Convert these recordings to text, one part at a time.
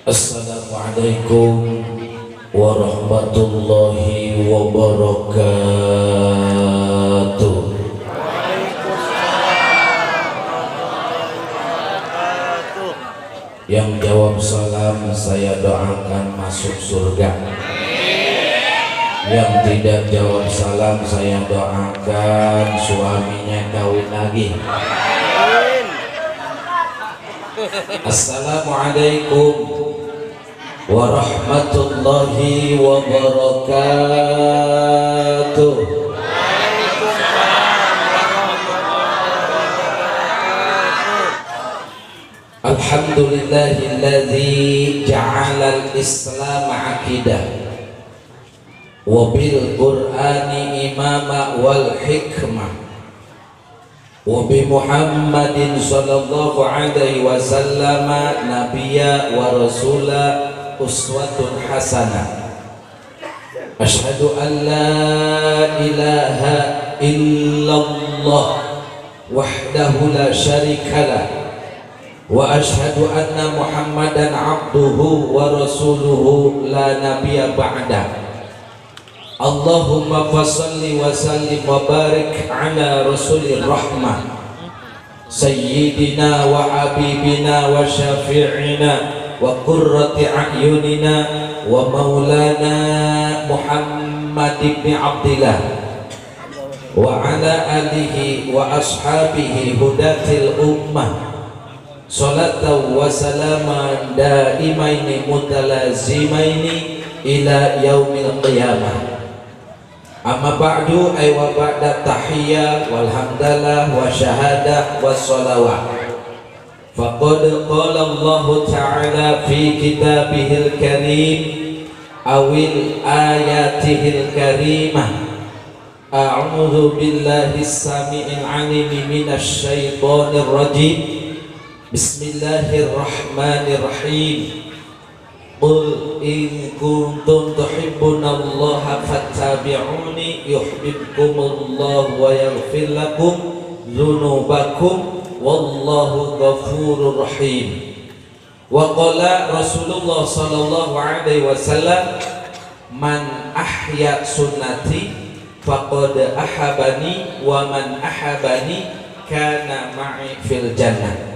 Assalamualaikum warahmatullahi wabarakatuh. Yang jawab salam saya doakan masuk surga. Yang tidak jawab salam saya doakan suaminya kawin lagi. Assalamualaikum warahmatullahi wabarakatuh. Alhamdulillahilladzi ja'ala al-islam aqidah wa bil qur'ani imama wal hikmah wa bi Muhammadin sallallahu alaihi wasallam nabiyya wa rasula uswatun hasanah. Asyhadu an la ilaha illallah wahdahu la syarikalah wa asyhadu anna Muhammadan abduhu wa rasuluhu la nabiyya ba'da. Allahumma fassalli wa sallim wa barik ala rasulir rahmah sayyidina wa habibina wa syafi'ina wa qurrati a'yunina wa maulana Muhammad ibn Abdillah wa ala alihi wa ashabihi hudatil ummah salatan wa salaman daimaini mutalazimaini ila yaumil qiyamah. Amma ba'du ay wa ba'da tahiyya walhamdalah wa syahadah wa salawat. Faqad qala Allah ta'ala fi kitabihil karim awil ayatihil karimah. A'udzu billahis samii'il 'aliim minasy syaithanir rajim. Bismillahirrahmanirrahim. Qul in kuntum tuhibbunallaha fattabi'uni yuhibbukumullahu wa yaghfir lakum dzunubakum wallahu ghafurur rahim. Wa qala Rasulullah sallallahu alaihi wasallam man ahya sunnati faqad ahabani wa man ahabani kana ma'i fil jannah.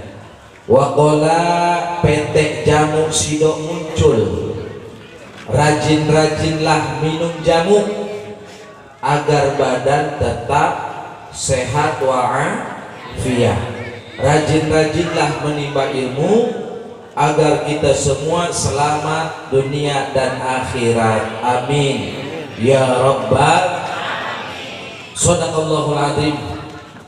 Waqala petek jamu sido muncul, rajin-rajinlah minum jamu agar badan tetap sehat wa'afiyah. Rajin-rajinlah menimba ilmu agar kita semua selamat dunia dan akhirat. Amin ya rabbal. Shadaqallahul azim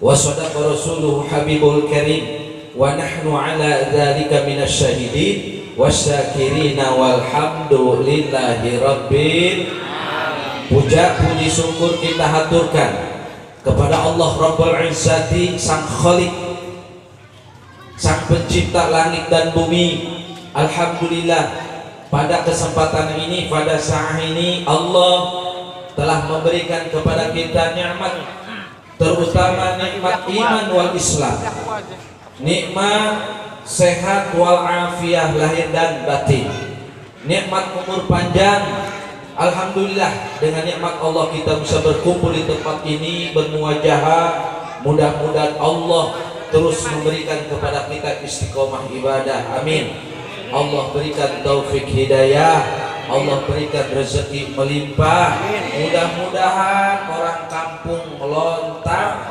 wa shadaqa rasuluhu habibul karim wa nahnu ala dzalika minasyahidin wasyakirina walhamdulillahi rabbil. Puja puji syukur kita haturkan kepada Allah Rabbul Izzati, Sang Khaliq, Sang Pencipta langit dan bumi. Alhamdulillah pada kesempatan ini, pada saat ini Allah telah memberikan kepada kita nikmat, terutama nikmat iman wal Islam, nikmat sehat wal afiyah lahir dan batin, nikmat umur panjang. Alhamdulillah dengan nikmat Allah kita bisa berkumpul di tempat ini bermuajahah. Mudah-mudahan Allah terus memberikan kepada kita istiqomah ibadah. Amin. Allah berikan taufik hidayah, Allah berikan rezeki melimpah. Mudah-mudahan orang kampung melontar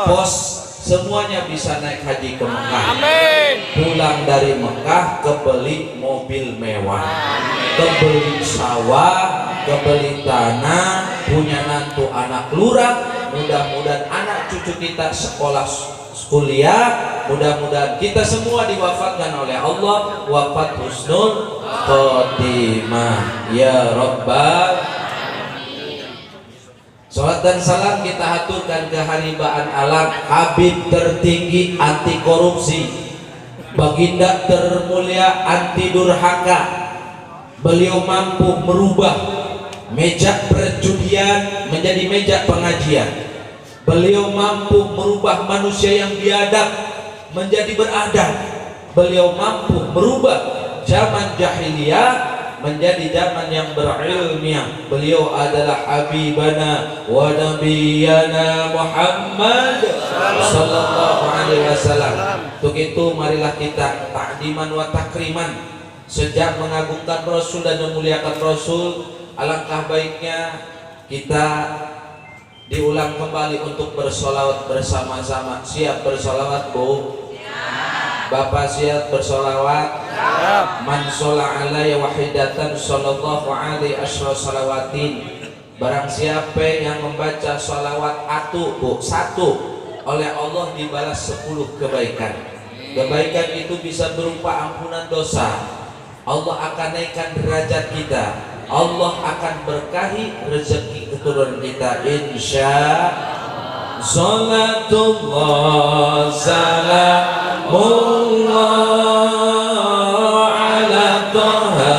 pos semuanya bisa naik haji ke Mekah. Amin. Pulang dari Mekah kebeli mobil mewah, kebeli sawah, kebeli tanah, punya nantu anak lurah. Mudah-mudahan anak cucu kita sekolah kuliah. Mudah-mudahan kita semua diwafatkan oleh Allah wafat husnul khotimah ya rabbal. Salat dan salam kita haturkan keharibaan alam Habib tertinggi anti korupsi, baginda termulia anti durhaka. Beliau mampu merubah meja perjudian menjadi meja pengajian. Beliau mampu merubah manusia yang biadab menjadi beradab. Beliau mampu merubah zaman jahiliyah menjadi zaman yang berilmiah. Beliau adalah habibana wa nabiyana Muhammad sallallahu alaihi wasallam. Untuk itu marilah kita ta'diman wa takriman, sejak mengagungkan Rasul dan memuliakan Rasul, alangkah baiknya kita diulang kembali untuk bersolawat bersama-sama. Siap bersolawat, Bu? Bapak siap bersolawat? Man sholla alaihi wahidatan sallallahu alaihi asyra salawatin. Barang siapa yang membaca sholawat satu, oleh Allah dibalas 10 kebaikan. Kebaikan itu bisa berupa ampunan dosa, Allah akan naikkan derajat kita, Allah akan berkahi rezeki keturunan kita, insya Salatullah salamullah ala Taha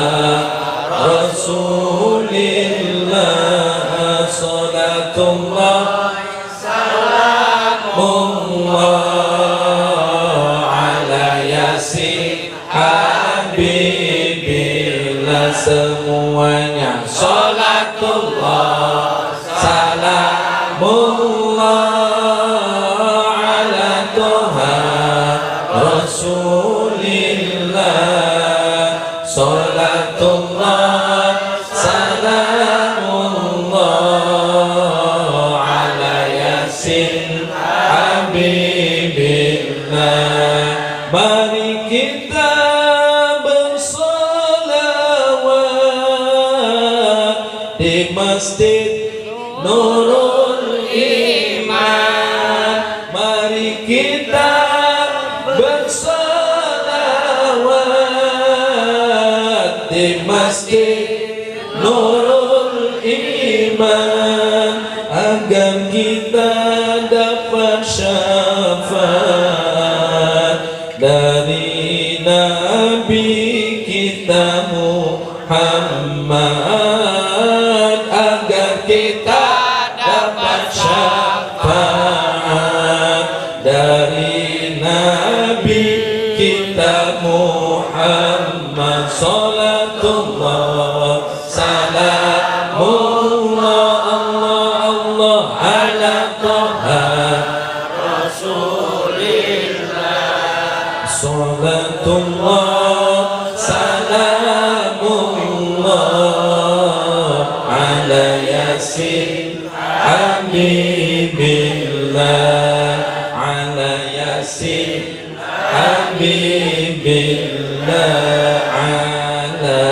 Rasulillah. Salatullah salamullah ala Yasin Habibillah. Semuanya salatullah salamullah ala Taha Rasulillah. Salatullah salamullah ala Yasin Habibillah. Mari kita bersolawat di Masjid Nurul Iman. Mari kita bersolawat di Masjid Nurul Iman, agar kita dapat syafaat dari Nabi kita Muhammad, agar kita dapat syafaat dari Nabi kita Muhammad. Salatullah salamullah Allah Allah ala Taha Rasulillah. Salatullah salamullah ala Yasin Habibillah, ala Yasin Habibillah, ala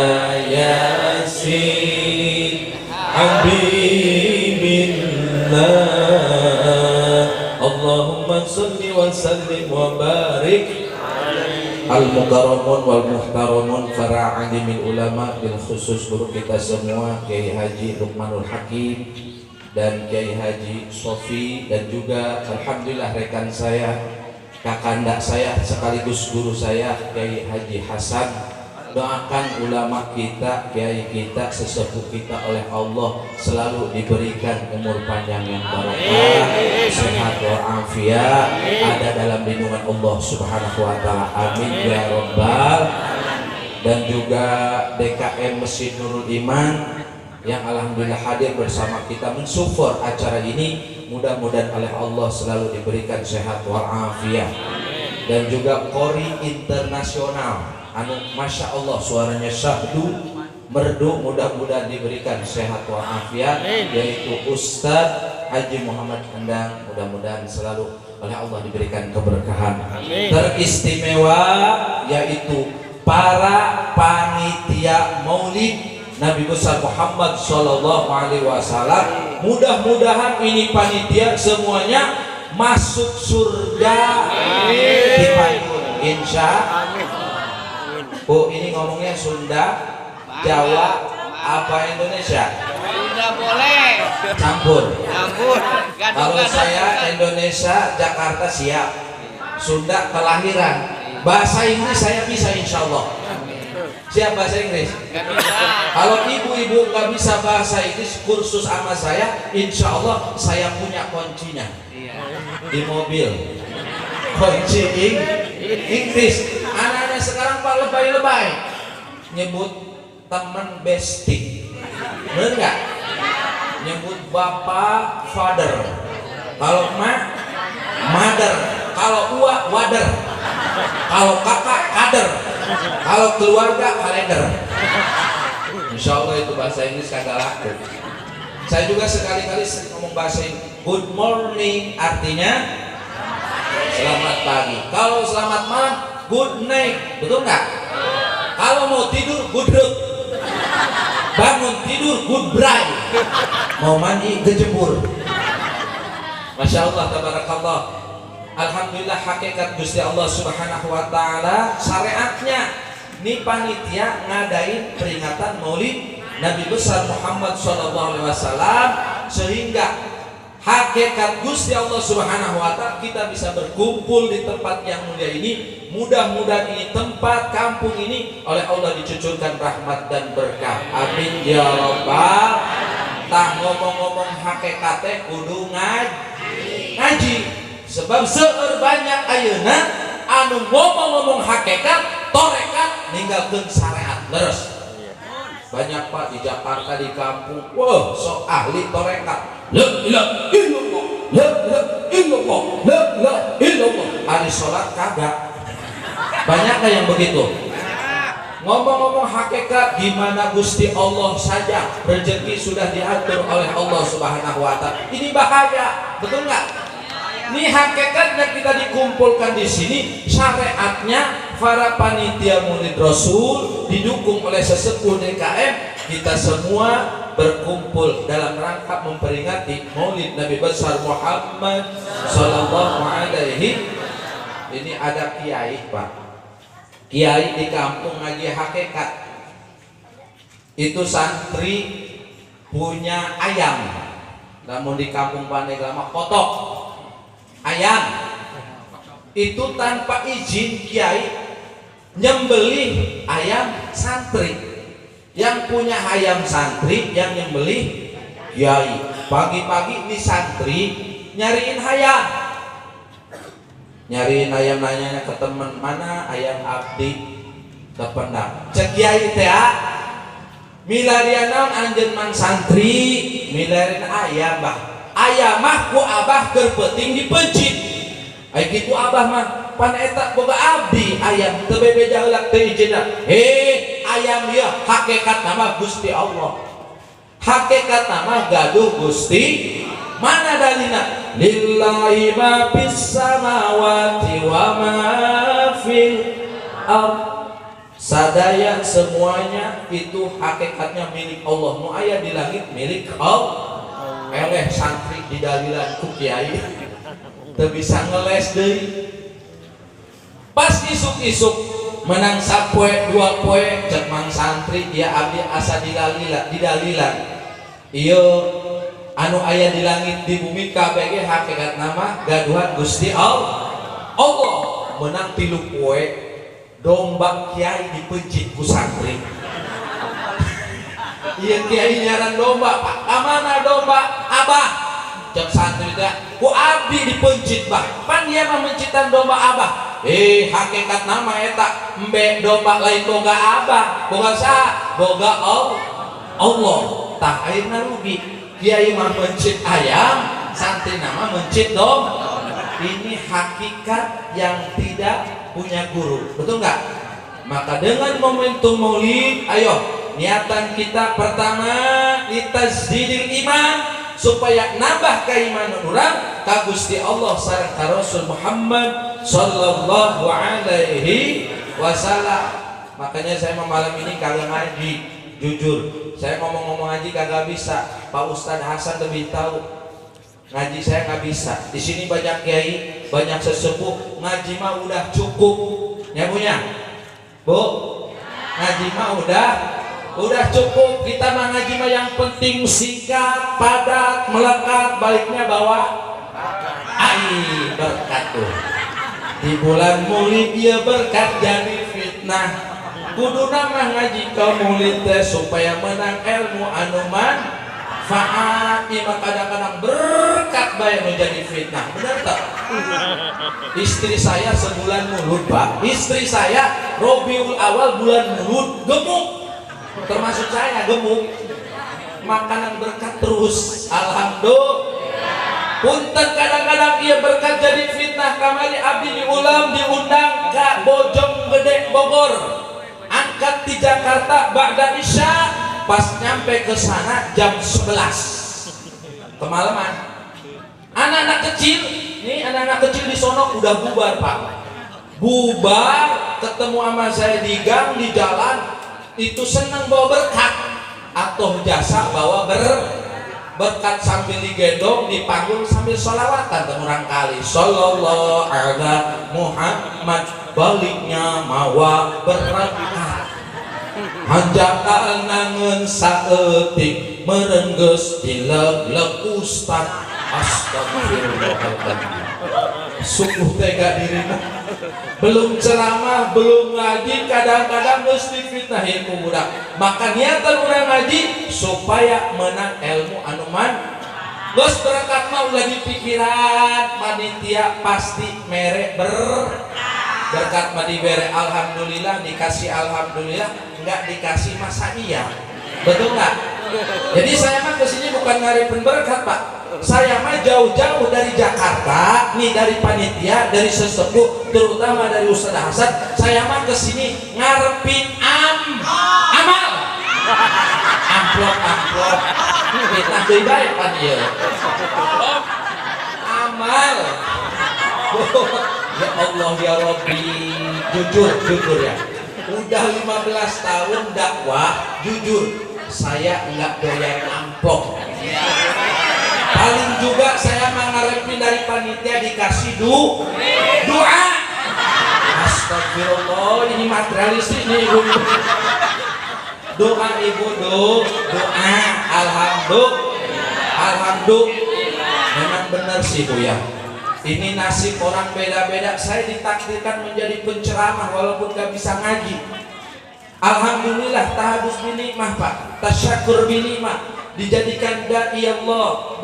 Yasin Habibillah. Allahumma salli wa sallim wa barik al-mukarramun wal muhtaramun para alimil ulama, bil khusus guru kita semua Kiai Haji Luqmanul Hakim dan Kiai Haji Sofi, dan juga alhamdulillah rekan saya, kakanda saya sekaligus guru saya Kiai Haji Hasan. Doakan ulama kita, kiai kita, sesepuh kita oleh Allah selalu diberikan umur panjang yang barokah, sehat walafiat, ada dalam lindungan Allah Subhanahu wa taala. Amin ya rabbal. Dan juga DKM Masjid Nurul Iman yang alhamdulillah hadir bersama kita mensupport acara ini, mudah-mudahan oleh Allah selalu diberikan sehat walafiat. Dan juga Kori Internasional anu masya Allah suaranya syahdu merdu, mudah-mudahan diberikan sehat walafiat, yaitu Ustadz Haji Muhammad Endang, mudah-mudahan selalu oleh Allah diberikan keberkahan. Teristimewa yaitu para panitia Maulid Nabi besar Muhammad Sallallahu Alaihi Wasallam. Mudah-mudahan ini panitia semuanya masuk surga di payung, insya. Bu, ini ngomongnya Sunda, Jawa, apa Indonesia? Sunda boleh. Campur. Kalau saya Indonesia, Jakarta siap. Sunda kelahiran. Bahasa Inggris saya bisa insya Allah. Siap bahasa Inggris? Kalau ibu-ibu nggak bisa bahasa Inggris, kursus sama saya, insya Allah saya punya kuncinya di mobil. Kunci Inggris. Anak-anak sekarang pak lebay-lebay. nyebut teman bestie, bener nggak? Nyebut bapak father, kalau emak mother, kalau uak wader, kalau kakak kader, kalau keluarga kalender. Insya Allah itu bahasa Inggris kagak laku. Saya juga sekali-kali sering ngomong bahasa Inggris. Good morning artinya selamat pagi. Kalau selamat malam good night, betul nggak? Kalau mau tidur good night, bangun tidur good bride, mau mandi kejemur. Masya Allah, tabarakallah. Alhamdulillah, hakikat Gusti Allah Subhanahu wa Ta'ala, syariatnya ini panitia ngadain peringatan Maulid Nabi besar Muhammad SAW, sehingga hakikat Gusti Allah Subhanahu wa Ta'ala kita bisa berkumpul di tempat yang mulia ini. Mudah-mudahan ini tempat kampung ini oleh Allah dicucurkan rahmat dan berkah. Amin ya rabbal. Tah ngomong-ngomong hakikatnya kudu ngaji. Sebab seueur banyak ayeuna anu ngomong-ngomong hakikat torekat ninggalkeun syariat leres. Banyak Pak di Jakarta di kampung, wah sok ahli torekat. La ilaha illallah, la ilaha illallah, la ilaha illallah. Hari sholat kagak. Banyak yang begitu. Ngomong-ngomong hakikat, gimana Gusti Allah saja rezeki sudah diatur oleh Allah Subhanahu wa Ta'ala. Ini bahaya, betul nggak? Ini hakikatnya kita dikumpulkan di sini, syariatnya para panitia Maulid Rasul didukung oleh sesepuh DKM, kita semua berkumpul dalam rangka memperingati Maulid Nabi besar Muhammad sallallahu alaihi. Ini ada kiai Pak, kiai di kampung ngaji hakikat. Itu santri punya ayam, namun di kampung Pandeglang kotok ayam itu tanpa izin kiai nyembelih ayam santri. Yang punya ayam santri yang nyembelih kiai. Pagi-pagi ini santri nyariin ayam, nyariin ayam, nanyanya ke teman, mana ayam abdi tependang cek kiai teh milarian naon anjeun mang santri milarian ayam bah. Ayam mah ku abah keur peuting dipencit. Ai kitu abah mah pan eta boga abdi ayam teu bebeja heula teu izinna. Ayam ieu hakikat nama Gusti Allah. Hakikat nama gaduh Gusti. Mana dalilna? Lillahi ma fis samawati wa ma fil ardh. Sadaya semuanya itu hakikatnya milik Allah. Nu aya di langit milik Allah. Eleh santri di dalilan ku kiai teu bisa ngeles deui. Pas isuk-isuk menang sapoe dua poe cek mang santri dia abdi asa di dalilan. Ieu anu aya di langit di bumi kabeh ge hakikat nama gaduhan Gusti Allah. Allah menang 3 poe domba kiai dipencit ku santri. Iya kiai nyaran domba, Pak. Amana domba abah? Cek santri teh, ku abdi dipencit bah. Pan dia mah mencitan domba abah. Hakikat nama eta embe domba lain boga abah, boga saha? Boga Allah. Tah ayeuna rugi. Kiai mah mencit ayam, santri nama mencit domba. Ini hakikat yang tidak punya guru, betul nggak? Maka dengan momentum Maulid, ayo niatan kita pertama litazdidil iman, supaya nambah keimanan urang ka Gusti Allah sareng ka Rasul Muhammad sallallahu alaihi wasallam. Makanya saya malam ini kagak ngaji, jujur saya ngomong-ngomong ngaji kagak bisa. Pak Ustadz Hasan lebih tahu, ngaji saya nggak bisa. Di sini banyak kiai, banyak sesepuh, ngaji mah udah cukup ya punya Bu, ngaji mah udah cukup. Kita mah ngaji mah yang penting singkat, padat, melekat, baliknya bawa berkat tuh. Di bulan Maulid dia berkat jadi fitnah. Kudu nama ngaji ka Maulid teh supaya menang ilmu anu manfaat. Ieu kadang-kadang berkat bae nu jadi fitnah. Bener tak? Istri saya sebulan mulut Pak. Istri saya Rabiul Awal bulan mulut gemuk. Termasuk saya gemuk. Makanan berkat terus. Alhamdulillah. Punten kadang-kadang ia berkat jadi fitnah. Kamari abdi diundang ke Bojonggede Bogor. Angkat di Jakarta ba'da Isya. Pas nyampe ke sana jam 11 kemalaman. Anak-anak kecil, nih anak-anak kecil di sono udah bubar Pak. Bubar, ketemu sama saya di gang, di jalan, itu senang bawa berkat atau jasa bawa berkat sambil digendong, dipanggul sambil sholawatan temurang kali. Sallallahu ala Muhammad, baliknya mawa berkat. Hanjakal nangen saeutik merengges dileg-leg ustad. Astagfirullahaladzim. Sungguh tega dirimu. Belum ceramah, belum ngaji, kadang-kadang mesti fitnahin ku budak. Maka niatan urang ngaji supaya menang ilmu anuman. Geus berangkat mah ulah di pikiran panitia pasti mere berkat mah dibere. Alhamdulillah dikasih, alhamdulillah enggak dikasih masa iya. Betul enggak? Jadi saya mah kesini bukan ngarepin berkat Pak. Saya mah jauh-jauh dari Jakarta, nih dari panitia, dari sesepuh, terutama dari Ustaz Hasan. Saya mah kesini ngarepin amal. Amplop. Kita baik kan ya. Amal. Ya Allah ya Rabbi, jujur ya. Udah 15 tahun dakwah, jujur saya enggak doyan amplop. Paling juga saya mengharapin dari panitia dikasih doa. Astagfirullah, ini materialis ini ibu. Doa ibu doa. Alhamdulillah. Memang benar sih Bu ya. Ini nasib orang beda-beda. Saya ditakdirkan menjadi penceramah walaupun gak bisa ngaji. Alhamdulillah, tahadus binikmah Pak, tasyakur binikmah. Dijadikan da'i Allah.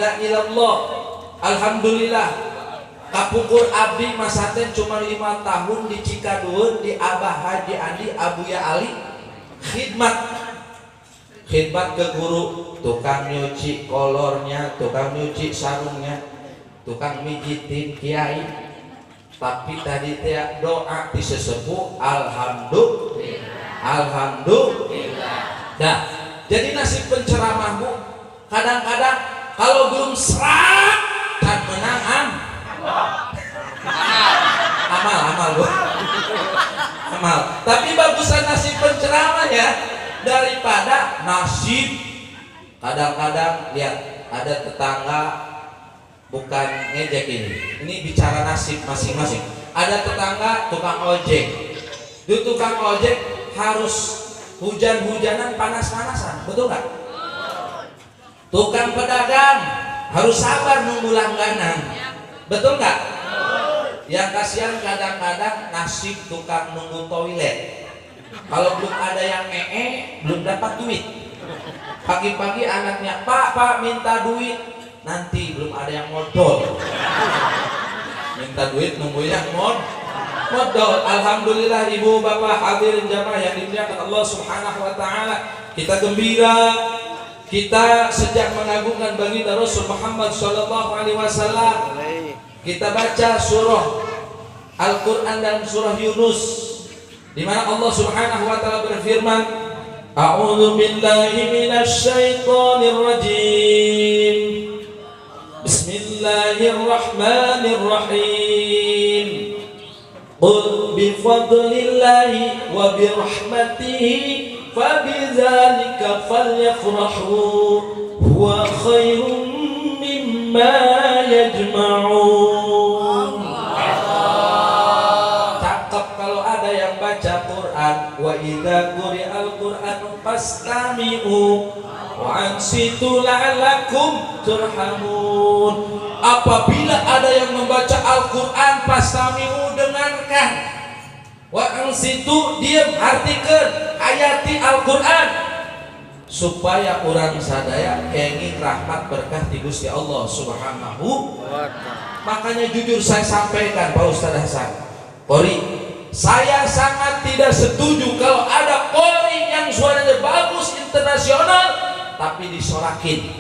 Alhamdulillah. Kapungkur abdi masaten cuma 5 tahun di Cikadun, di Abah Haji Andi Abuya Ali. Khidmat ke guru, tukang nyuci kolornya, tukang nyuci sarungnya, tukang mijitin kiai. Tapi tadi teh doa di sesepuh, alhamdulillah. Nah, jadi nasib penceramahmu kadang-kadang kalau belum serak dan menang amal. Tapi bagusan nasib penceramahnya daripada nasib. Kadang-kadang lihat ada tetangga, bukan ngejek ini bicara nasib masing-masing. Ada tetangga tukang ojek. Di tukang ojek harus hujan-hujanan, panas-panasan, betul nggak? Tukang pedagang harus sabar nunggu langganan, betul nggak? Yang kasihan kadang-kadang nasib tukang nunggu toilet. Kalau belum ada yang belum dapat duit. Pagi-pagi anaknya, Pak minta duit, nanti belum ada yang modal. Minta duit nunggu yang modal. Alhamdulillah ibu bapak hadirin jamaah yang dimuliakan Allah Subhanahu wa taala. Kita gembira, kita sejak mengagungkan baginda Rasul Muhammad sallallahu alaihi wasallam. Kita baca surah Al-Qur'an dan surah Yunus di mana Allah Subhanahu wa taala berfirman, A'udzu billahi minasy syaithanir rajim. Bismillahirrahmanirrahim. Qul bifadlillahi wa birahmatihi fabidzalika falyafrahu huwa khairum mimma yajma'un. Cakep kalau ada yang baca Quran. Wa idza quri'al Qur'anu fastami'u wa ansitu la'allakum turhamun. Apabila ada yang membaca Al-Quran, fastami'u, dengarkan. Wa ansitu, diam, artikan, hayati Al-Quran supaya orang sadaya kenging rahmat berkah di Gusti Allah Subhanahu. Makanya jujur saya sampaikan Pak Ustaz Hasan Qori, saya sangat tidak setuju kalau ada Qori yang suaranya bagus internasional tapi disorakin,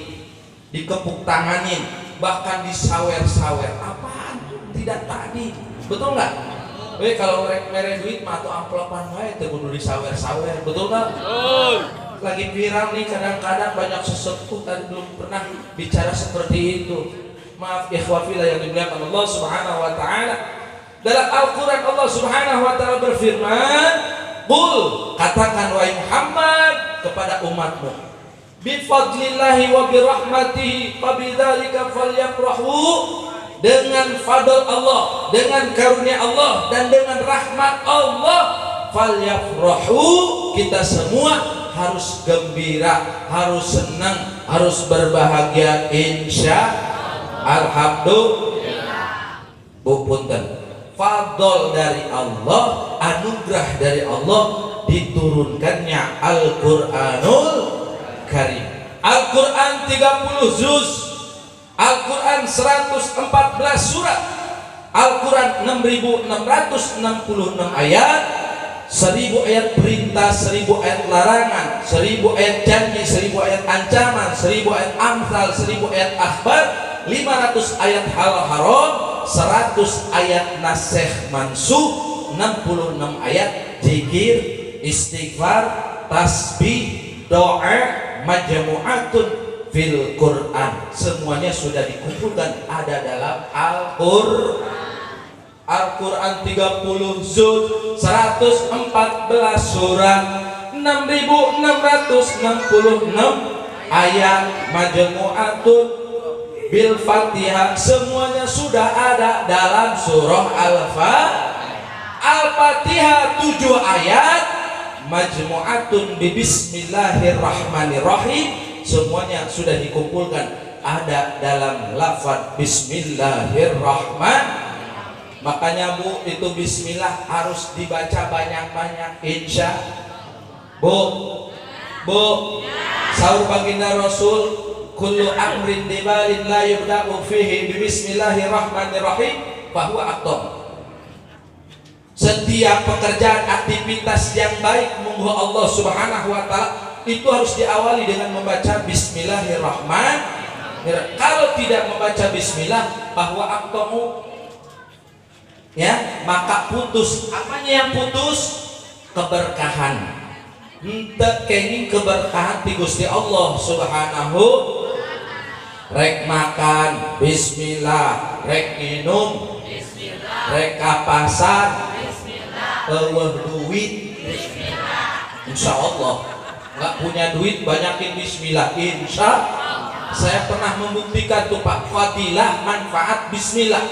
dikepuk tanganin, bahkan disawer-sawer. Apaan? Tidak tadi, betul nggak? Kalau mere duit mah atau amplopan wae teu kudu disawer-sawer, betul nggak? Lagi viral nih, kadang-kadang banyak sesepuh tadi belum pernah bicara seperti itu. Maaf ikhwah fillah yang dimuliakan Allah Subhanahu wa taala. Dalam Al-Qur'an Allah Subhanahu wa taala berfirman, "Qul," katakan wahai Muhammad kepada umatmu, "Bi fadlillahi wa bi rahmatihi fabidzalika falyafrahu." Dengan fadl Allah, dengan karunia Allah dan dengan rahmat Allah, falyafrahu, kita semua harus gembira, harus senang, harus berbahagia insya alhamdulillah. Bu punten, fadl dari Allah, anugerah dari Allah, diturunkannya Al-Qur'anul Karim. Al-Qur'an 30 juz, Al-Quran 114 surat, Al-Quran 6.666 ayat, 1000 ayat perintah, 1000 ayat larangan, 1000 ayat janji, 1000 ayat ancaman, 1000 ayat amsal, 1000 ayat akhbar, 500 ayat halal haram, 100 ayat nasih mansuh, 66 ayat zikir, istighfar, tasbih, doa, majmu'atun fil Quran. Semuanya sudah dikumpulkan ada dalam Al-Quran. Al-Quran 30 juz, 114 surat, 6.666 ayat, majmu'atun bil Fatihah, semuanya sudah ada dalam surah Al-Fatihah 7 ayat, majmu'atun bi bismillahirrahmanirrahim, semuanya sudah dikumpulkan ada dalam lafaz bismillahirrahmanirrahim. Makanya Bu, itu bismillah harus dibaca banyak-banyak insya. Bu sahur baginda Rasul, kullu amrin dibalin la yubda'u fihi bi bismillahirrahmanirrahim bahwa aktom. Setiap pekerjaan aktivitas yang baik monggo Allah Subhanahu wa taala itu harus diawali dengan membaca bismillahirrahmanirrahim. Kalau tidak membaca bismillah bahwa aktomu, ya, maka putus. Apanya yang putus? Keberkahan. Henteu kenging keberkahan di Gusti Allah Subhanahu. Rek makan bismillah, rek minum bismillah, rek ka pasar bismillah, eueuh duit bismillah. Insyaallah nggak punya duit banyakin bismillah insya. Saya pernah membuktikan tuh Pak, fadilah manfaat bismillah.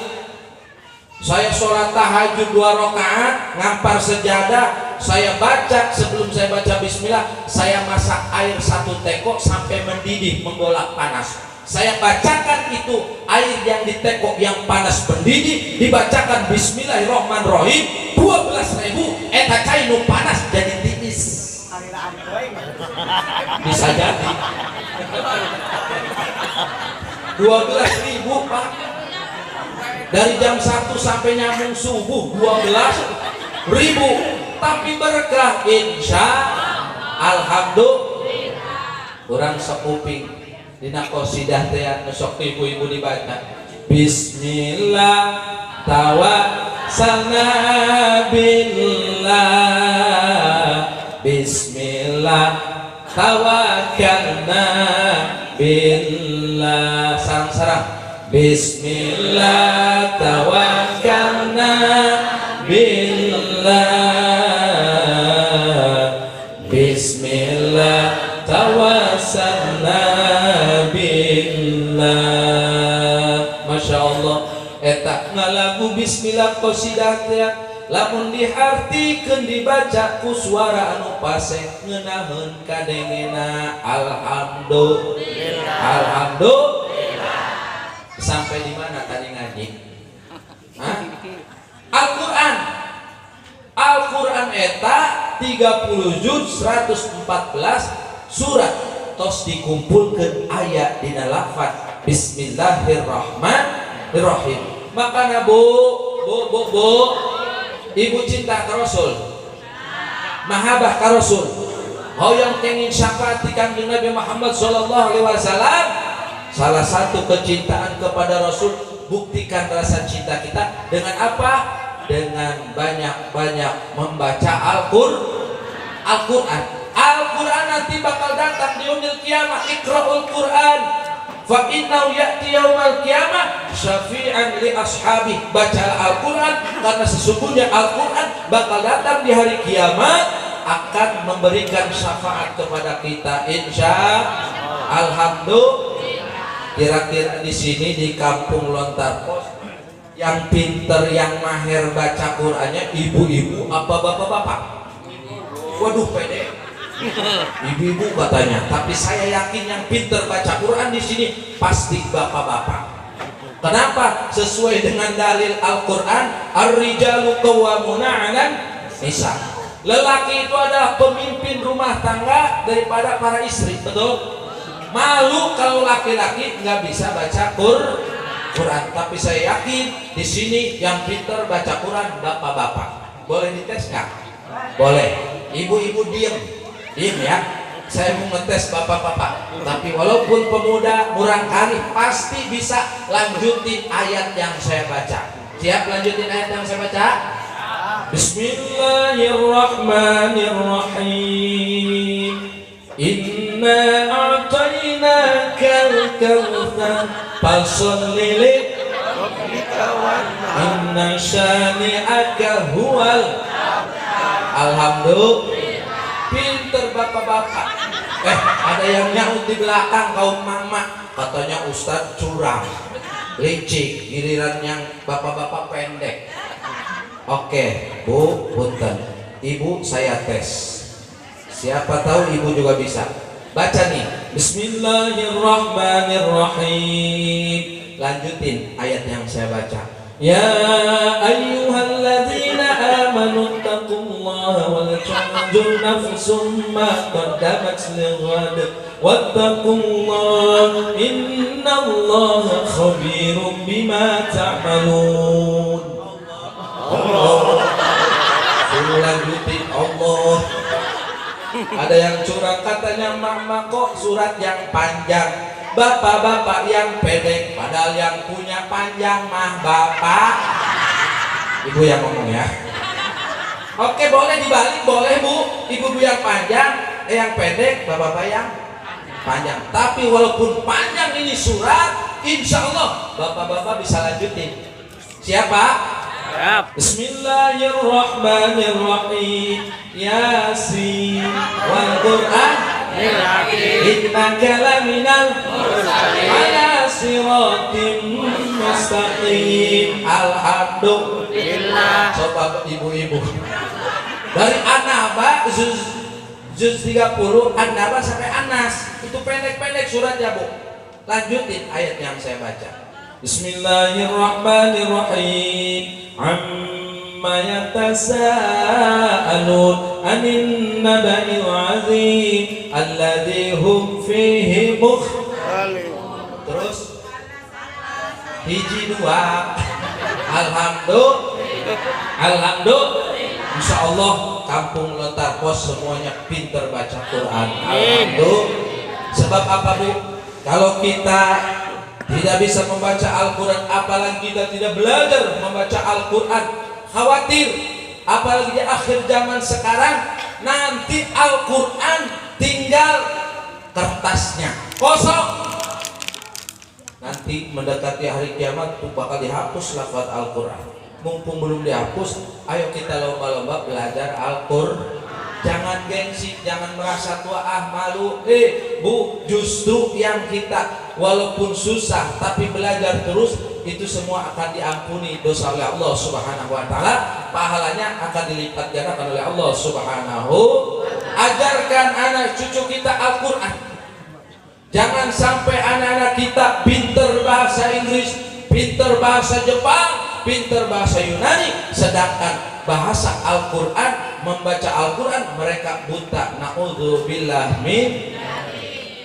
Saya sholat tahajud 2 rakaat, ngampar sejadah, saya baca, sebelum saya baca bismillah, saya masak air 1 teko sampai mendidih menggolak panas. Saya bacakan itu air yang di teko yang panas mendidih, dibacakan bismillahirrahmanirrahim 12.000, eta cai nu panas jadi tipis. Bisa jadi 12.000 Pak, dari jam 1 sampai nyambung subuh 12.000, tapi berkah insya alhamdulillah. Kurang sekuping dina qasidah teh sok ibu-ibu dibaca bismillah tawassalna billah, bismillah tawakkalna billah, sarang-sarang bismillah tawakkalna billah, bismillah tawassalna billah. Masya Allah, eta ngalagu bismillah qasidah teh lamun dihartikeun dibaca ku suara anu pasek ngeunaheun kadengena alhamdulillah. Alhamdulillah. Sampai di mana tadi ngaji? Al-Qur'an. Al-Qur'an eta 30 juz 114 surat. tos dikumpulkeun aya dina lafaz Bismillahirrahmanirrahim. Makana bu, ibu cinta ka Rasul, mahabah ka Rasul, hoyong kenging syafaat di Kanjeng Nabi Muhammad sallallahu alaihi wasallam. Salah satu kecintaan kepada Rasul, buktikan rasa cinta kita dengan apa? Dengan banyak-banyak membaca Al-Qur'an. Al-Qur'an nanti bakal datang di yaumil qiyamah. Iqra'ul Qur'an fa innahu ya'ti yaumal qiyamah syafi'an li ashabi. Baca Al-Qur'an karena sesungguhnya Al-Qur'an bakal datang di hari kiamat akan memberikan syafaat kepada kita insyaallah. Alhamdulillah. Kira-kira di sini di Kampung Lontar Pos yang pinter, yang mahir baca Qur'annya ibu-ibu apa bapak-bapak? Waduh pede. Ibu-ibu katanya, tapi saya yakin yang pinter baca Quran di sini pasti bapak-bapak. Kenapa? Sesuai dengan dalil Al-Quran, ar-rijalu qawwamuna 'alan nisa. Lelaki itu adalah pemimpin rumah tangga daripada para istri, betul? Malu kalau laki-laki nggak bisa baca Quran, tapi saya yakin di sini yang pinter baca Quran bapak-bapak. Boleh dites nggak? Boleh. Ibu-ibu diem ya, saya mau ngetes bapak-bapak. Tapi walaupun pemuda murang kali pasti bisa lanjutin ayat yang saya baca. Siap lanjutin ayat yang saya baca? Bismillahirrahmanirrahim. Inna a'tainakal kautsar fasholli li rabbika wanhar inna syani'aka huwal. Alhamdulillah. Pinter bapak-bapak. Ada yang nyaut di belakang kaum mama, katanya Ustadz curang, licik, giliran yang bapak-bapak pendek. Oke, Bu, punten. Ibu saya tes. Siapa tahu ibu juga bisa. Baca nih. Bismillahirrahmanirrahim. Lanjutin ayat yang saya baca. Ya ayyuhalladzina amanu taqullaha wal tanzur nafsum ma qaddamat lighad wattaqullaha innallaha khabirum bima ta'malun. Allah. Suruh lanjutin Allah. Ada yang curang katanya mama kok surat yang panjang, bapak-bapak yang pendek, padahal yang punya panjang mah bapak. Ibu yang ngomong ya. Oke, boleh dibalik, boleh Bu. Ibu yang panjang, yang pendek, bapak-bapak yang panjang. Tapi walaupun panjang ini surat, insya Allah bapak-bapak bisa lanjutin. Siapa? Bismillahirrahmanirrahim. Yasin wal Qur'an innaka laminal mursalin ala siratim mustaqim. Alhamdulillah. Coba ibu-ibu dari An-Naba juz 30 An-Naba sampai An-Nas itu pendek-pendek suratnya Bu. Lanjutin ayat yang saya baca. Bismillahirrahmanirrahim. Amma yatasaalun anin naba'il azim alladzi hum fihi mukhtalifun. Terus hiji dua. Alhamdulillah. Insyaallah Kampung Lontar Pos semuanya pinter baca Quran. Alhamdulillah. Sebab apa Bu? Kalau kita tidak bisa membaca Al-Quran, apalagi kita tidak belajar membaca Al-Quran, khawatir apalagi di akhir zaman sekarang nanti Al-Quran tinggal kertasnya kosong. Nanti mendekati hari kiamat tuh bakal dihapus lafaz Al-Quran. Mumpung belum dihapus, ayo kita lomba-lomba belajar Al-Quran. Jangan gengsi, jangan merasa tua, malu. Bu, justru yang kita walaupun susah tapi belajar terus, itu semua akan diampuni dosa oleh Allah Subhanahu wa taala, pahalanya akan dilipat gandakan oleh Allah Subhanahu. Ajarkan anak cucu kita Al-Qur'an. Jangan sampai anak-anak kita pinter bahasa Inggris, pinter bahasa Jepang, pinter bahasa Yunani, sedangkan bahasa Al-Qur'an, membaca Al-Quran mereka buta. Na'udzubillah min.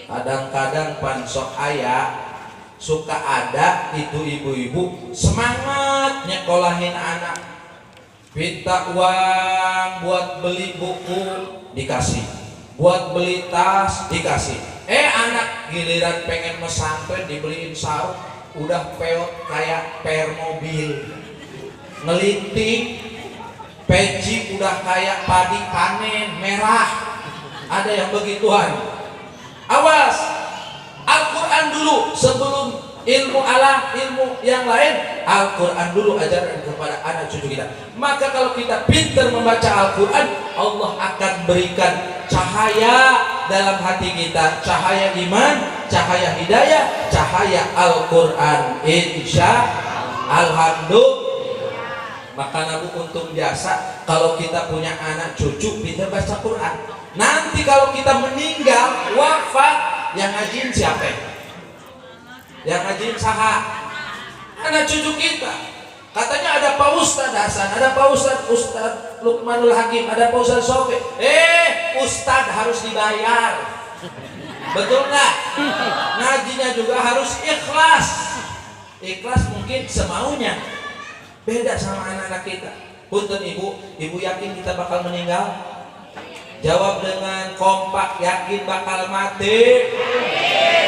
kadang-kadang pansok ayah suka ada itu ibu-ibu semangat nyekolahin anak, minta uang buat beli buku dikasih, buat beli tas dikasih. Anak giliran pengen pesantren dibeliin sarung udah peot kayak per mobil, ngelinting peci udah kayak padi panen merah. Ada yang begituan. Awas, Al-Quran dulu sebelum ilmu alam, ilmu yang lain. Al-Quran dulu ajaran kepada anak cucu kita. Maka kalau kita pintar membaca Al-Quran, Allah akan berikan cahaya dalam hati kita, cahaya iman, cahaya hidayah, cahaya Al-Quran. Insya Alhamdulillah. Maka nabu untung biasa kalau kita punya anak cucu pintar baca Quran. Nanti kalau kita meninggal wafat, yang ngajin siapa? Yang ngajin saha? Anak cucu kita. Katanya ada Pak Ustadz Hasan, ada Pak Ustadz Lukmanul Hakim, ada Pak Ustadz Sofi. Ustadz harus dibayar. Betul nggak? Ngajinya juga harus ikhlas. Ikhlas mungkin semaunya. Beda sama anak-anak kita. Punten ibu yakin kita bakal meninggal? Jawab dengan kompak, yakin bakal mati.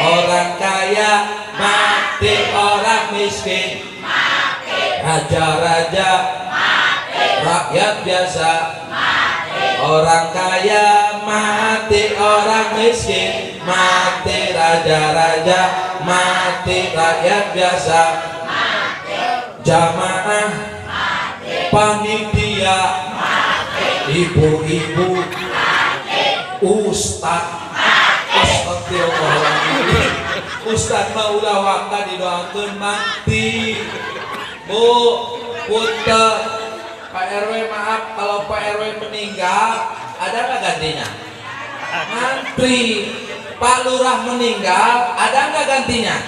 Orang kaya mati, orang miskin mati, raja-raja mati, rakyat biasa mati. Orang kaya mati, orang miskin mati, raja-raja mati, rakyat biasa mati. Jamaah mati, panitia mati, ibu-ibu Ustad Astagfirullahaladzim. Ustad mah ulah waktu didoakeun mati. Bu, punten Pak RW, maaf kalau Pak RW meninggal ada nggak gantinya? Ngantri. Pak Lurah meninggal ada nggak gantinya?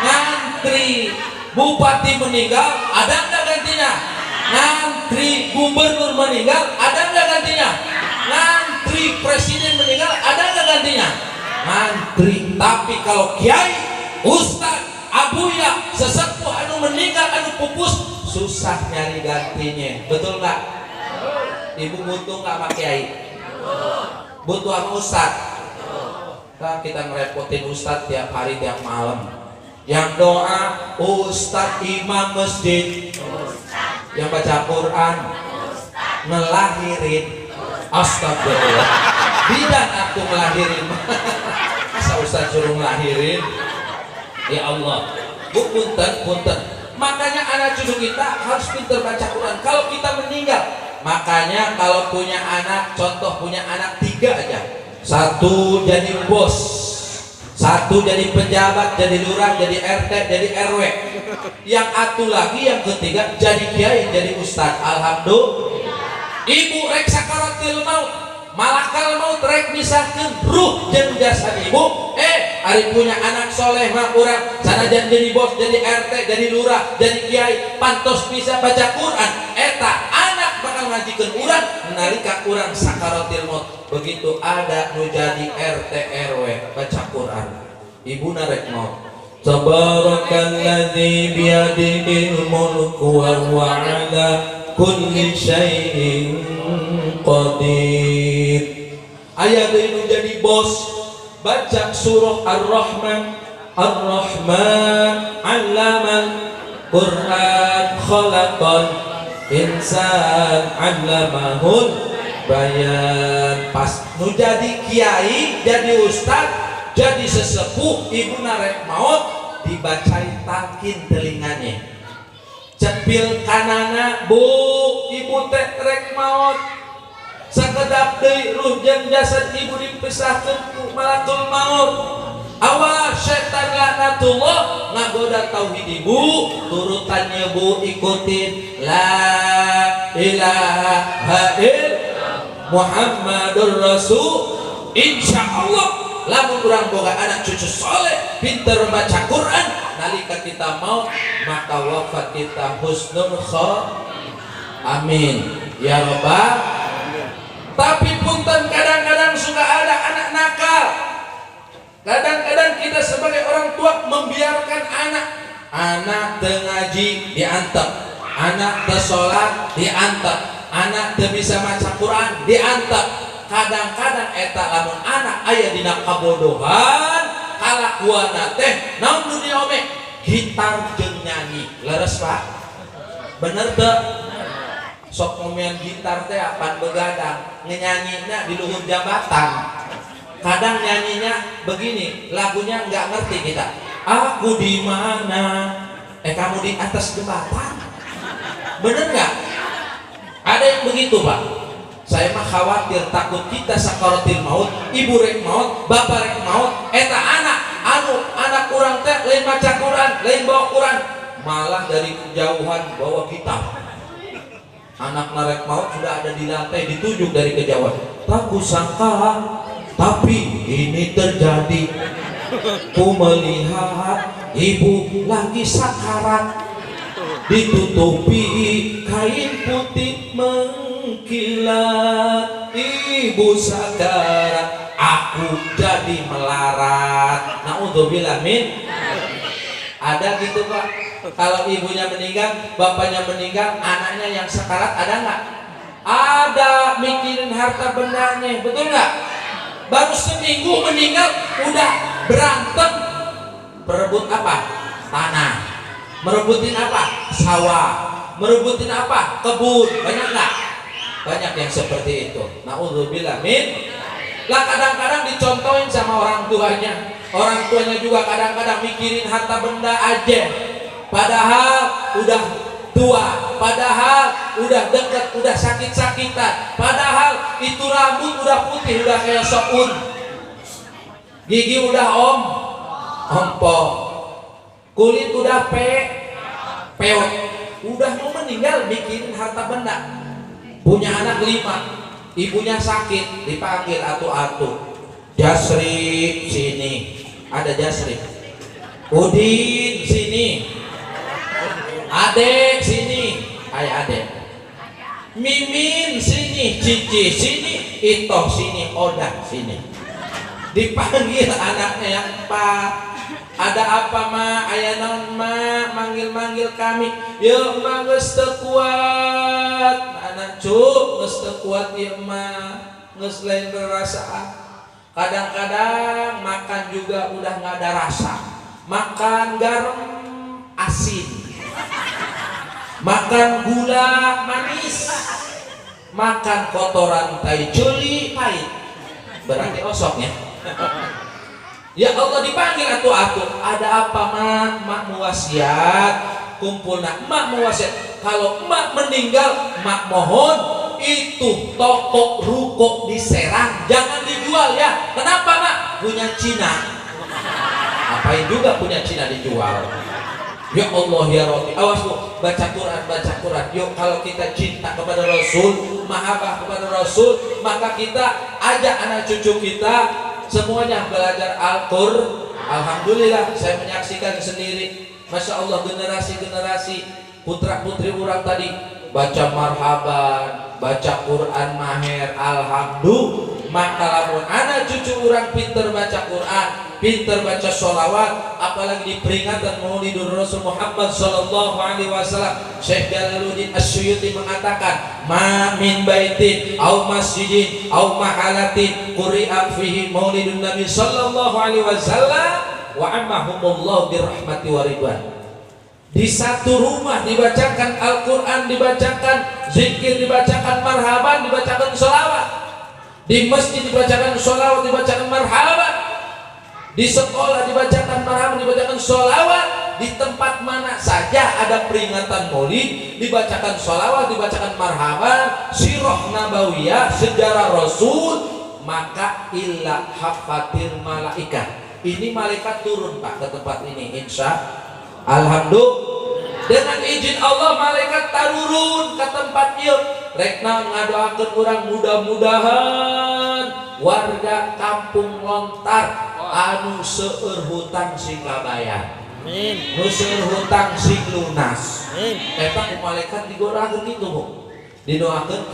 Ngantri. Bupati meninggal ada nggak gantinya? Ngantri. Gubernur meninggal ada nggak gantinya? Ngantri. Presiden meninggal ada nggak gantinya? Ngantri. Tapi kalau kiai, ustad, abuya, sesepuh anu meninggal anu pupus susah nyari gantinya. Betul nggak? Ibu butuh nggak sama kiai? Butuh sama ustad? Nah, kita ngerepotin ustad tiap hari tiap malam. Yang doa ustad imam masjid, yang baca Quran, ngelahirin. Astagfirullah. Bidan aku ngelahirin. Masa ustaz suruh ngelahirin? Ya Allah. Bu, punten. Makanya anak cucu kita harus pintar baca Quran. Kalau kita meninggal, makanya kalau punya anak, contoh punya anak 3 aja. 1 jadi bos, 1 jadi pejabat, jadi lurah, jadi RT, jadi RW. Yang atu lagi, yang ketiga jadi kiai, jadi ustaz. Alhamdulillah. Ibu rek sakaratil maut, malakal maut rek misahkeun ruh jeung jasad ibu. Ari punya anak soleh mah urang sanajan jadi bos, jadi RT, jadi lurah, jadi kiai, pantos bisa baca Quran. Eta anak bakal ngajikeun urang nalika urang sakaratil maut. Begitu ada nu jadi RT RW baca Quran, ibuna rek maut. Tabarakalladzi biyadihil mulku wa huwa ala kulli syai'in qadir. Ayat ini jadi bos baca surah Ar-Rahman. Ar-Rahman 'allamal Qur'an khalaqal insan 'allamahul bayan. Pas nu jadi kiai, jadi ustad, jadi sesepuh, ibu narek maut dibacain talqin telinganya. Cepil kanana, bu, ibu teh rek maut. Sakedap deui ruh jeung jasad ibu dipisahkeun ku malakul maut. Awas setan laknatullah ngagoda tauhid ibu, turutannya bu ikutin la ilaha illallah Muhammadur Rasul. Insyaallah lamun urang boga anak cucu soleh pinter baca Quran, nalika kita mau maka wafat kita husnul khotimah. Amin ya rabbal. Tapi punten kadang-kadang suka ada anak nakal, kadang-kadang kita sebagai orang tua membiarkan anak teu ngaji diantep, anak teu salat diantep, anak teu bisa maca Quran diantep. Kadang-kadang eta lamun anak aya dina kabodohan kalakuana teh naon dunia ome gitar jeung nyanyi leres Pak, bener teu? Sok ngomean gitar teh apan begadang nyanyinya di luhur jambatan. Kadang nyanyinya begini, lagunya nggak ngerti kita. Aku di mana? Kamu di atas jembatan. Bener nggak? Ada yang begitu Pak. Saya mah khawatir takut kita sakaratil maut, ibu rek maut, bapak rek maut, eta anak kurang teh lain maca Quran, lain bawa Quran, malah dari kejauhan bawa gitar. Anak narek maut sudah ada di lantai ditunjuk dari kejauhan. Tak kusangka, tapi ini terjadi. Ku melihat ibu lagi sakarat, ditutupi kain putih mengkilat. Ibu sakarat, aku jadi melarat. Naudzubillah min. Ada gitu Pak. Kalau ibunya meninggal, bapaknya meninggal, anaknya yang sekarat ada nggak? Ada, mikirin harta bendanya, betul nggak? Baru seminggu meninggal udah berantem, berebut apa? Tanah, merebutin apa? Sawah, merebutin apa? Kebun, banyak nggak? Banyak yang seperti itu. Naudzubillah min. Lah kadang-kadang dicontohin sama orang tuanya. Orang tuanya juga kadang-kadang mikirin harta benda aja. Padahal udah tua, padahal udah deket, udah sakit-sakitan, padahal itu rambut udah putih, udah kayak soun, gigi udah ompong, kulit udah peot, udah mau meninggal mikirin harta benda. Punya anak 5, ibunya sakit, dipanggil atu-atu, Jasri sini, ada Jasri, Udin sini, Adek sini, ayah adek, Mimin sini, Cici sini, Itoh sini, Odah sini. Dipanggil anaknya yang Pak, ada apa Ma? Ayah naon Ma? Manggil-manggil kami. Yuk Ma geus teu kuat. Anak cuk geus teu kuat ieu Ma. Geus lain berasa. Kadang-kadang makan juga udah nggak ada rasa. Makan garam asin, makan gula manis, makan kotoran tai jeli pahit, berarti osoknya. Ya Allah dipanggil atu-atu, ada apa mak mau wasiat, kumpul nak mak mau wasiat. Kalau mak meninggal, mak mohon itu toko ruko di Serang jangan dijual ya. Kenapa mak? Punya Cina. Apain juga punya Cina dijual? Ya Allah ya Rabbi, awas bu, baca Quran. Yuk kalau kita cinta kepada Rasul, mahabbah kepada Rasul, maka kita ajak anak cucu kita semuanya belajar Al-Qur'an. Alhamdulillah saya menyaksikan sendiri, Masya Allah generasi putra putri orang tadi baca marhaban, baca Quran maher, alhamdulillah. Maka lamun anak cucu orang pinter baca Quran, pinter baca sholawat, apalagi di peringatan Maulidur Rasul Muhammad sallallahu alaihi wasallam, Syekh Jalaluddin As-Suyuti mengatakan, "Ma min baitin au masjidin au mahalatin quri'a fihi Maulidun Nabi sallallahu alaihi wasallam wa ammahumullah birahmati wa ridwan." Di satu rumah dibacakan Al-Quran, dibacakan zikir, dibacakan marhaban, dibacakan sholawat. Di masjid dibacakan sholawat, dibacakan marhaban. Di sekolah dibacakan marhaban, dibacakan sholawat. Di tempat mana saja ada peringatan maulid, dibacakan sholawat, dibacakan marhaban, sirah nabawiyah, sejarah Rasul, maka illa hafatil malaikat. Ini malaikat turun Pak ke tempat ini, insya Alhamdulillah. Dengan izin Allah malaikat tarurun ke tempat ieu. Rekna ngadoakeun urang mudah-mudahan warga kampung Lontar anu seueur hutang sing kabayar. Amin. Nu seueur hutang sing lunas. Amin. Eta ku malaikat digorakeun kitu, Bu. Didoakeun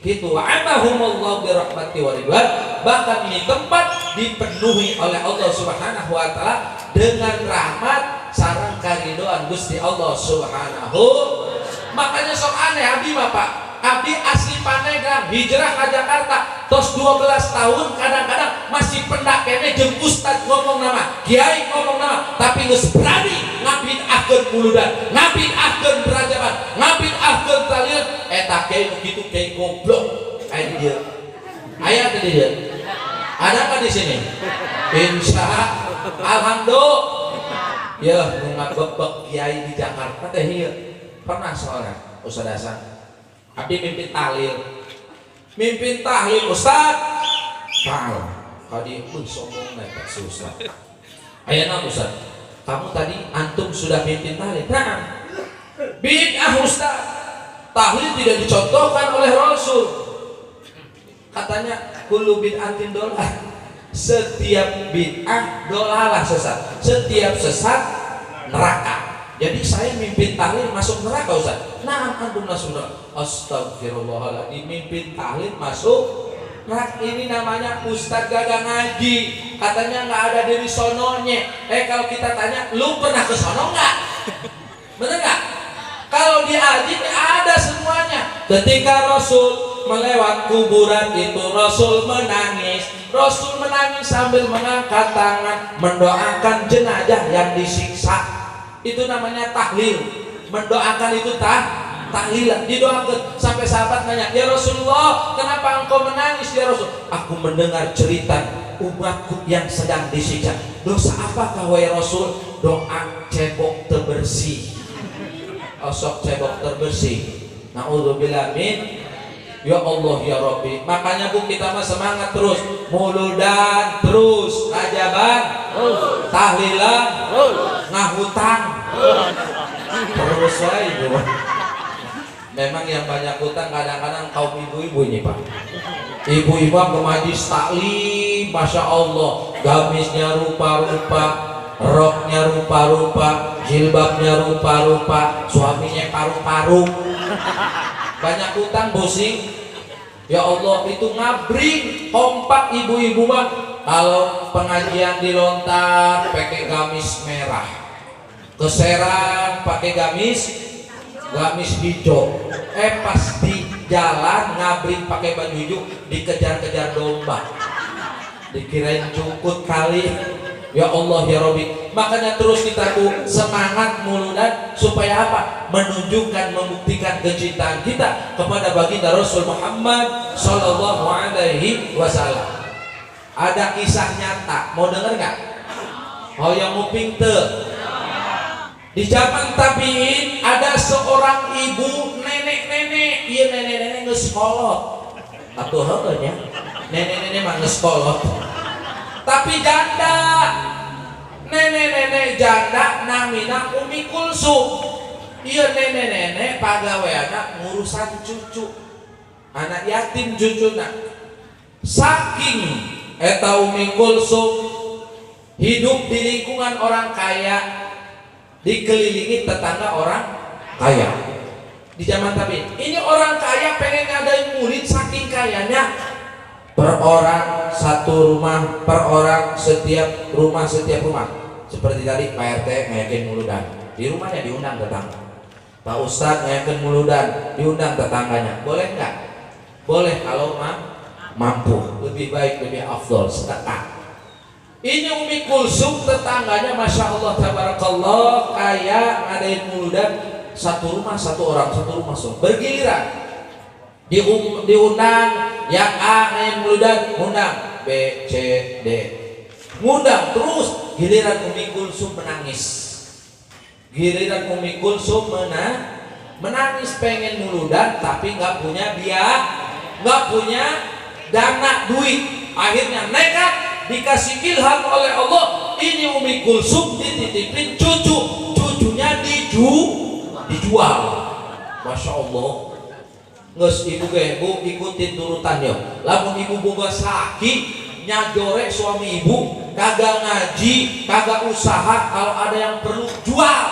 kitu wa amahumullahu bi rahmati wa ridwan. Bahkan ini tempat dipenuhi oleh Allah Subhanahu wa taala dengan rahmat sareng karidoan Gusti Allah Subhanahu. Makanya sok aneh abdi Bapak. Abdi asli Pandeglang hijrah ke Jakarta tos 12 tahun kadang-kadang masih pendak kene jeung ustad ngomong nama kiai ngomong nama tapi geus berani ngabidahkeun muludan ngabidahkeun berajaban ngabidahkeun talian eta kiai begitu kiai goblok aya di dieu aya di dieu ada nggak di sini insya alhamdulillah ya ngabek kiai di Jakarta teh ieu pernah seorang Ustaz Hasan abdi mimpin tahlil Ustaz pal kadi sombong naik si Ustaz ayeuna Ustaz kamu tadi antum sudah mimpin tahlil nah bid'ah Ustaz tahlil tidak dicontohkan oleh Rasul katanya kullu bid'atin dolalah setiap bid'ah dolalah sesat setiap sesat neraka. Jadi saya mimpin tahlil masuk neraka Ustaz. Nah, antum masuk neraka. Astagfirullahaladzim, mimpin tahlil masuk neraka. Ini namanya Ustaz gagal ngaji. Katanya nggak ada dari sononya. Kalau kita tanya, lu pernah ke sono nggak? Bener nggak? Kalau di haji ada semuanya. Ketika Rasul melewat kuburan itu Rasul menangis. Rasul menangis sambil mengangkat tangan mendoakan jenazah yang disiksa. Itu namanya tahlil. Mendoakan itu tahlilan, didoakan sampai sahabat nanya, "Ya Rasulullah, kenapa engkau menangis ya Rasul?" "Aku mendengar cerita umatku yang sedang disiksa." "Dosa apakah wahai Rasul?" "Doa cebok terbersih." Osok cebok terbersih. Naudzubillah min. Ya Allah ya Rabbi. Makanya Bu kita mah semangat terus, muludan terus, rajaban tahlilan ngahutang terus wae Bu. Memang yang banyak hutang kadang-kadang kaum ibu-ibu ini Pak. Ibu-ibu ke majlis taklim, Masya Allah, gamisnya rupa-rupa, roknya rupa-rupa, jilbabnya rupa-rupa, suaminya paru-paru. Banyak hutang bosing. Ya Allah, itu ngabring kompak ibu-ibu mah. Kalau pengajian di Lontar pakai gamis merah, ke Serang pakai gamis hijau. Pas di jalan ngabring pakai baju hijau, dikejar-kejar domba, dikirain cukut kali. Ya Allah ya Rabbi. Makanya terus kita tuh semangat muludan supaya apa? Menunjukkan, membuktikan kecintaan kita kepada baginda Rasul Muhammad Sallallahu Alaihi Wasallam. Ada kisah nyata, mau denger nggak? Oh yang mau pinter. Di zaman tabiin ada seorang ibu nenek-nenek, iya nenek-nenek ngeskolot. Atuh heunya, nenek-nenek mah ngeskolot. Tapi janda, nenek-nenek janda namina Umi Kulsum. Iya nenek-nenek pagaweana ngurusan cucu, anak yatim cucuna. Saking eta Umi Kulsum hidup di lingkungan orang kaya, dikelilingi tetangga orang kaya. Di zaman tabi, ini orang kaya pengen ngadain murid saking kayanya. Per orang satu rumah, per orang setiap rumah. Seperti tadi Pak RT ngayakin muludan, di rumahnya diundang tetangga. Pak Ustadz ngayakin muludan, diundang tetangganya. Boleh nggak? Boleh kalau mampu. Lebih baik, lebih afdol, sedekah. Ini Umi Kulsum tetangganya Masya Allah tabarakallah kaya ngadain muludan, satu rumah satu orang, bergiliran. Diundang yang A ngadain muludan, undang B, C, D, ngundang terus. Giliran Umi Kulsum menangis. Giliran Umi Kulsum menangis pengen muludan tapi nggak punya biaya, nggak punya dana duit. Akhirnya nekat, dikasih ilham oleh Allah. Ini Umi Kulsum dititipin cucunya dijual. Masya Allah. Nges ibu ge Bu ikutin turutannya. Lamun ibu boga sakit nyajorek suami ibu, kagak ngaji, kagak usaha, kalau ada yang perlu jual.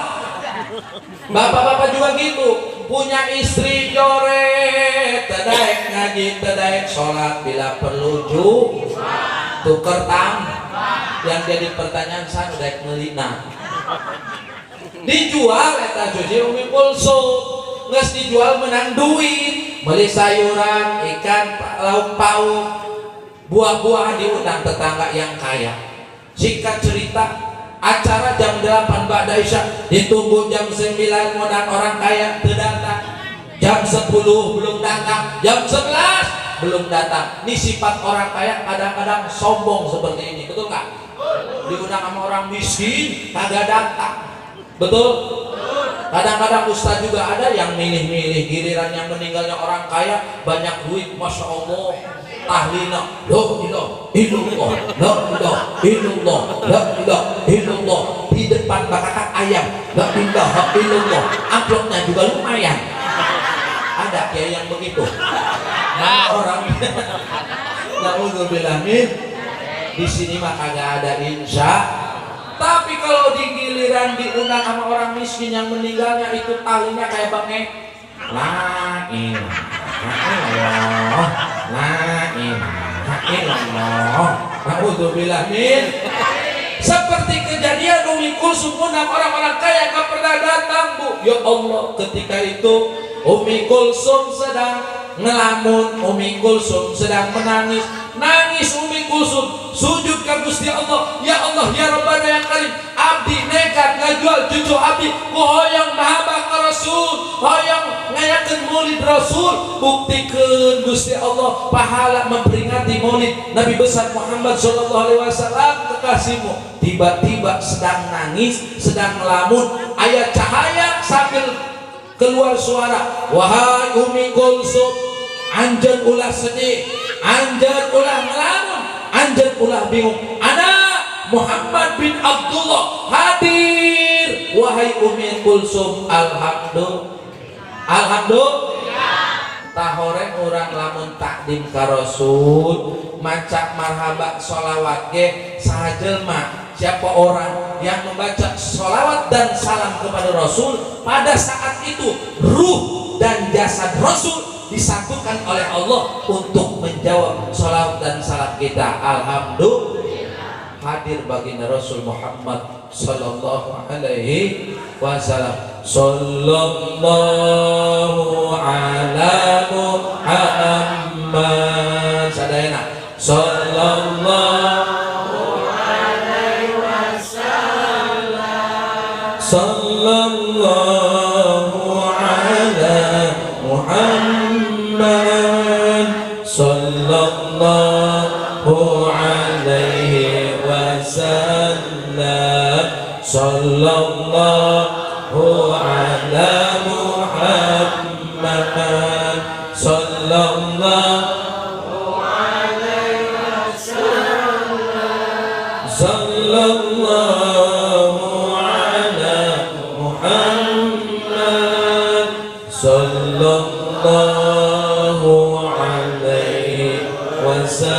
Bapak-bapak juga gitu, punya istri joret, tadaek ngaji, tadaek sholat, bila perlu tuker yang jadi pertanyaan saya udah ngelina dijual eta cuci Umi Kulsum nges dijual menang duit beli sayuran ikan lauk pauk buah-buahan diundang tetangga yang kaya. Singkat cerita acara jam 8 ba'da isya ditunggu jam 9 ngundang orang kaya teu datang jam 10 belum datang jam 11 belum datang. Ini sifat orang kaya kadang-kadang sombong seperti ini, betul nggak? Diundang sama orang miskin kagak datang, betul? Kadang-kadang ustaz juga ada yang milih-milih giliran yang meninggalnya orang kaya banyak duit, masya Allah tahlilna la ilaha illallah la ilaha illallah la ilaha illallah di depan bakakan ayam la ilaha illallah amplopnya juga lumayan. Ada kiai yang begitu. Orang naudzubillah min di sini mah kagak ada insya. Tapi kalau di giliran diundang sama orang miskin yang meninggalnya itu talinya kayak bangke la ilaha illallah naudzubillah min. Seperti kejadian Umi Kulsum undang orang-orang kaya gak pernah datang bu. Ya Allah, ketika itu Umi Kulsum sedang ngelamun, Umi Kulsum sedang menangis. Nangis Umi Kulsum sujud ke Gusti Allah. Ya Allah ya Rabbana ya Karim, abdi nekat ngajual cucu abdi ku hoyong mahabah ka Rasul, hoyong ngayakeun maulid Rasul. Buktikeun Gusti Allah pahala memperingati maulid Nabi besar Muhammad sallallahu alaihi wasallam kekasihmu. Tiba-tiba sedang nangis, sedang ngelamun, aya cahaya sambil keluar suara, wahai Umi Kulsum, anjeun ulah sedih, anjeun ulah ngelamun, anjeun ulah bingung. Anak Muhammad bin Abdullah hadir. Wahai Umi Kulsum, alhamdulillah. Tahoreng urang lamun takdim ka Rasul, maca marhaba sholawat ge sahajelma. Siapa orang yang membaca sholawat dan salam kepada Rasul, pada saat itu ruh dan jasad Rasul disatukan oleh Allah untuk menjawab sholawat dan salam kita. Alhamdulillah. Hadir baginda Rasul Muhammad sallallahu alaihi wasallam. Sallallahu ala Muhammad sadayana. Sallallahu sallallahu ala Muhammad sallallahu alaihi wasallam sallallahu ala Muhammad sallallahu alaihi wasallam sallallahu sallallahu alaihi wasallam.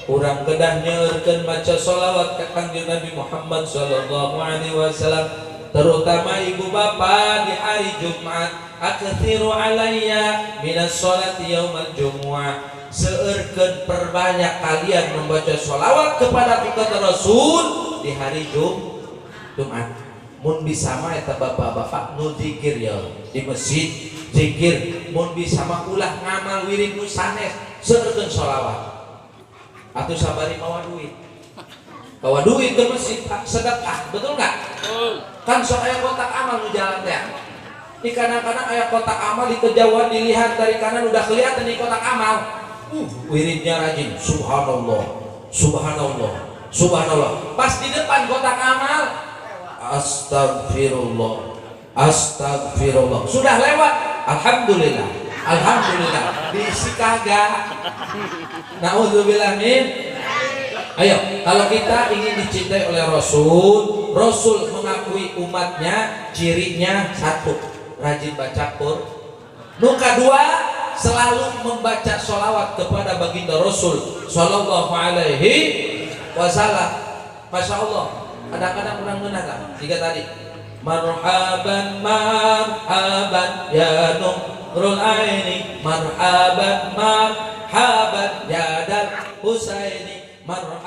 Urang kedah nyeurkeun maca sholawat ka Kangjeng Nabi Muhammad sallallahu alaihi wasallam, terutama ibu bapa di hari Jumat. Aktsiru alayya minas sholati yaumal jumu'ah. Seurkeun perbanyak kalian membaca sholawat kepada kata Rasul di hari Jumat. Mun bisa mah eta bapak-bapak nu zikir ya di masjid zikir, mun bisa mah ulah ngamal wirid nu sanes seueurkeun sholawat. Atuh sabari mawa duit ke masjid sedekah, betul nggak? Kan sok aya kotak amal nu jalan teh. Di kadang-kadang aya kotak amal di kejauhan dilihat dari kanan udah kelihatan di kotak amal. Wiridnya rajin, subhanallah, subhanallah, subhanallah. Pas di depan kotak amal, astagfirullah, astagfirullah. Sudah lewat, alhamdulillah, alhamdulillah. Diisi kagak. Naudzubillah min. Ayo, kalau kita ingin dicintai oleh Rasul, Rasul mengakui umatnya, cirinya satu, rajin baca Quran. Nu kedua, selalu membaca sholawat kepada baginda Rasul sallallahu alaihi wasallam. Masya Allah. Kadang-kadang kurang benar tiga tadi. Marhaban marhaban ya nurul aini, marhaban marhaban ya dal Husaini mar'an